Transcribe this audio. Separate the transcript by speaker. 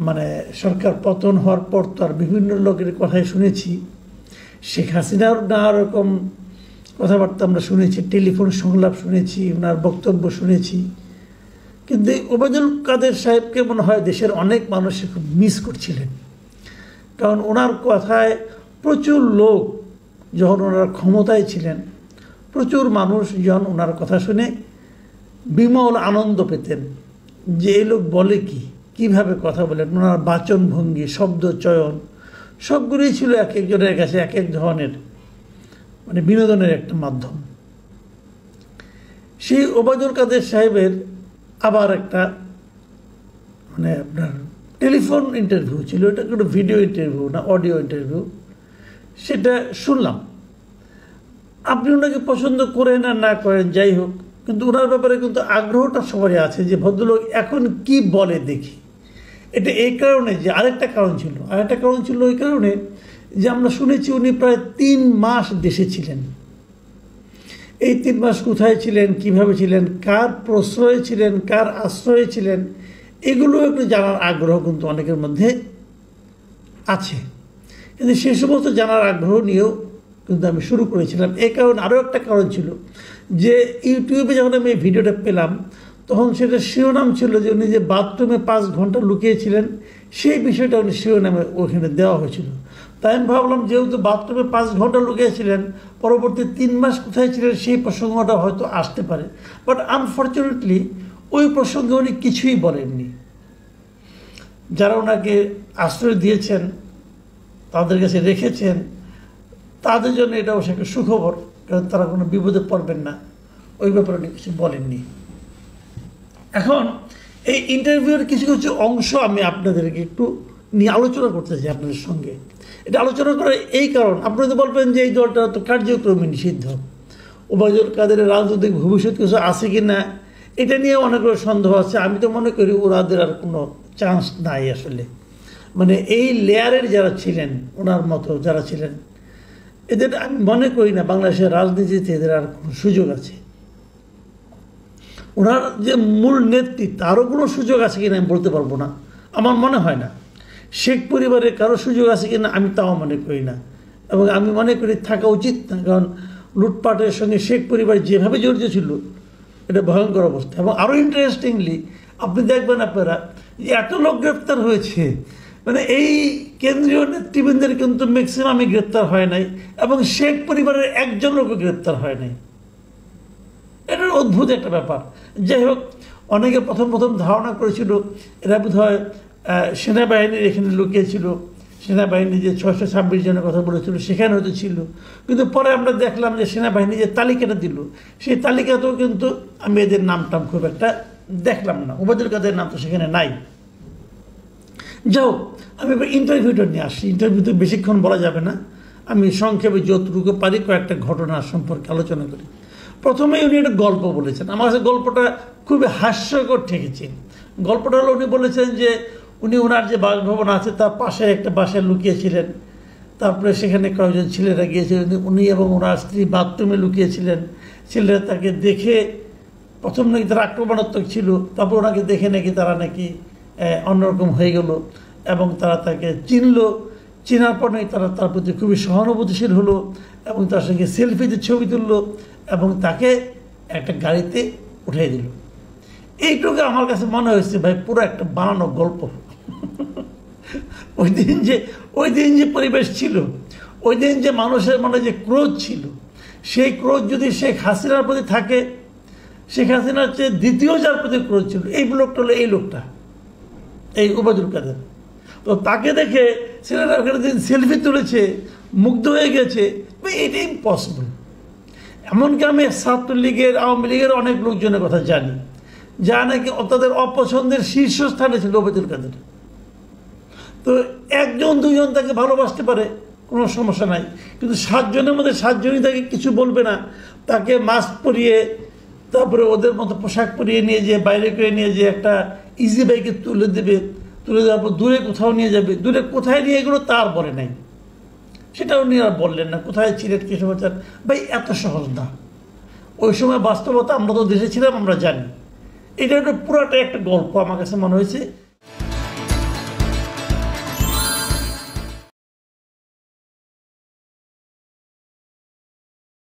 Speaker 1: মানে সরকার পতন হওয়ার পর তো আর বিভিন্ন লোকের কথাই শুনেছি, শেখ হাসিনার নানা রকম কথাবার্তা আমরা শুনেছি, টেলিফোন সংলাপ শুনেছি, ওনার বক্তব্য শুনেছি, কিন্তু ওবায়দুল কাদের সাহেবকে মনে হয় দেশের অনেক মানুষ খুব মিস করছিলেন। কারণ ওনার কথায় প্রচুর লোক যখন ওনারা ক্ষমতায় ছিলেন, প্রচুর মানুষ যখন ওনার কথা শুনে বিমল আনন্দ পেতেন যে এই লোক বলে কি, কীভাবে কথা বলেন, ওনার বাচনভঙ্গি, শব্দ চয়ন সবগুলোই ছিল এক একজনের কাছে এক এক ধরনের মানে বিনোদনের একটা মাধ্যম। সেই ওবায়দুল কাদের সাহেবের আবার একটা মানে আপনার টেলিফোন ইন্টারভিউ ছিল, এটা কোনো ভিডিও ইন্টারভিউ না, অডিও ইন্টারভিউ, সেটা শুনলাম। আপনি ওনাকে পছন্দ করেন আর না করেন যাই হোক, কিন্তু ওনার ব্যাপারে কিন্তু আগ্রহটা সবারই আছে যে ভদ্রলোক এখন কি বলে দেখি। এটা এই কারণে যে আরেকটা কারণ ছিল ওই কারণে যে আমরা শুনেছি উনি প্রায় 3 মাস দেশে ছিলেন। এই 3 মাস কোথায় ছিলেন, কিভাবে ছিলেন, কার প্রশ্রয়ে ছিলেন, কার আশ্রয়ে ছিলেন, এগুলো একটু জানার আগ্রহ কিন্তু অনেকের মধ্যে আছে। কিন্তু সে সমস্ত জানার আগ্রহ নিয়েও কিন্তু আমি শুরু করেছিলাম। এই কারণ আরও একটা কারণ ছিল যে ইউটিউবে যখন আমি এই ভিডিওটা পেলাম তখন সেটা শিরোনাম ছিল যে উনি যে বাথরুমে 5 ঘন্টা লুকিয়েছিলেন, সেই বিষয়টা উনি শিরোনামে ওখানে দেওয়া হয়েছিল। তাই আমি ভাবলাম যেহেতু বাথরুমে 5 ঘন্টা লুকিয়েছিলেন, পরবর্তী 3 মাস কোথায় ছিলেন সেই প্রসঙ্গটা হয়তো আসতে পারে। বাট আনফর্চুনেটলি ওই প্রসঙ্গে উনি কিছুই বলেননি। যারা ওনাকে আশ্রয় দিয়েছেন, তাদের কাছে রেখেছেন, তাদের জন্য এটা অবশ্য একটা সুখবর, কারণ তারা কোনো বিপদে পড়বেন না, ওই ব্যাপারে উনি কিছু বলেননি। এখন এই ইন্টারভিউর কিছু কিছু অংশ আমি আপনাদেরকে একটু নিয়ে আলোচনা করতে চাই আপনাদের সঙ্গে। এটা আলোচনা করার এই কারণ, আপনারা তো বলবেন যে এই দলটা তো কার্যক্রমে নিষিদ্ধ, ওবায়দুল কাদের রাজনৈতিক ভবিষ্যৎ কিছু আছে কি না এটা নিয়ে অনেকগুলো সন্দেহ আছে। আমি তো মনে করি ওনাদের আর কোনো চান্স নাই আসলে। মানে এই লেয়ারের যারা ছিলেন, ওনার মতো যারা ছিলেন, এদের আমি মনে করি না বাংলাদেশের রাজনীতিতে এদের আর কোনো সুযোগ আছে। ওনার যে মূল নেত্রী তারও কোনো সুযোগ আছে কিনা আমি বলতে পারবো না, আমার মনে হয় না। শেখ পরিবারের কারো সুযোগ আছে কিনা আমি তাও মনে করি না, এবং আমি মনে করি থাকা উচিত না। কারণ লুটপাটের সঙ্গে শেখ পরিবার যেভাবে জড়িত ছিল এটা ভয়ঙ্কর অবস্থা। এবং আরও ইন্টারেস্টিংলি আপনি দেখবেন আপনারা যে এত লোক গ্রেপ্তার হয়েছে, মানে এই কেন্দ্রীয় নেতৃবৃন্দের কিন্তু ম্যাক্সিমামই গ্রেপ্তার হয় নাই, এবং শেখ পরিবারের একজন লোকও গ্রেপ্তার হয় নাই। এটা অদ্ভুত একটা ব্যাপার। যাই হোক, অনেকে প্রথম ধারণা করেছিল এরা বোধ হয় সেনাবাহিনীর এখানে লুকিয়েছিল, সেনাবাহিনী যে 626 জনের কথা বলেছিল সেখানে হয়তো ছিল। কিন্তু পরে আমরা দেখলাম যে সেনাবাহিনী যে তালিকাটা দিল সেই তালিকাতেও কিন্তু আমি এদের নামটাম খুব একটা দেখলাম না, ওবায়দুল কাদের নাম তো সেখানে নাই। যাও, আমি এবার ইন্টারভিউটা নিয়ে আসি। ইন্টারভিউতে বেশিক্ষণ বলা যাবে না, আমি সংক্ষেপে যতটুকু পারি কয়েকটা ঘটনা সম্পর্কে আলোচনা করি। প্রথমেই উনি একটা গল্প বলেছেন, আমার কাছে গল্পটা খুবই হাস্যকর ঠেকেছে। গল্পটা হলো উনি বলেছেন যে উনি ওনার যে বাসভবন আছে তার পাশে একটা বাসায় লুকিয়েছিলেন, তারপরে সেখানে কয়েকজন ছেলেরা গিয়েছিলেন, উনি এবং ওনার স্ত্রী বাথরুমে লুকিয়েছিলেন। ছেলেরা তাকে দেখে প্রথম নাকি তারা আক্রমণাত্মক ছিল, তারপর ওনাকে দেখে নাকি তারা নাকি অন্যরকম হয়ে গেল এবং তারা তাকে চেনার পর নাকি তারা তার প্রতি খুবই সহানুভূতিশীল হলো এবং তার সঙ্গে সেলফিতে ছবি তুললো এবং তাকে একটা গাড়িতে উঠিয়ে দিল। এইটুকু আমার কাছে মনে হয়েছে ভাই পুরো একটা বানানো গল্প। ওই দিন যে পরিবেশ ছিল, ওই দিন যে মানুষের মনে যে ক্রোধ ছিল, সেই ক্রোধ যদি শেখ হাসিনার প্রতি থাকে, শেখ হাসিনার চেয়ে দ্বিতীয় যার প্রতি ক্রোধ ছিল এই লোকটা হলো এই লোকটা, এই ওবায়দুল কাদের। তো তাকে দেখে ছেলেরা সেলফি তুলেছে, মুগ্ধ হয়ে গেছে, এটা ইম্পসিবল। এমনকি আমি ছাত্রলীগের, আওয়ামী লীগের অনেক লোকজনের কথা জানি যা নাকি তাদের অপছন্দের শীর্ষস্থানে ছিল ওবায়দুল কাদের। তো 1-2 জন তাকে ভালোবাসতে পারে, কোনো সমস্যা নাই, কিন্তু 7 জনের মধ্যে 7 জনই তাকে কিছু বলবে না। তাকে মাস্ক পরিয়ে, তারপরে ওদের মতো পোশাক পরিয়ে নিয়ে যে বাইরে করে নিয়ে যে একটা ইজি বাইকে তুলে দেওয়ার পর দূরে কোথাও নিয়ে যাবে, দূরে কোথায় নিয়ে এগুলো তার বলে নাই, সেটা উনি আর বললেন না। কোথায় ছিলেন, কী সমাচার, ভাই এত সহজ না। ওই সময় বাস্তবতা, আমরা তো দেশে ছিলাম, আমরা জানি। এটা পুরাটা একটা গল্প আমার কাছে মনে হয়েছে।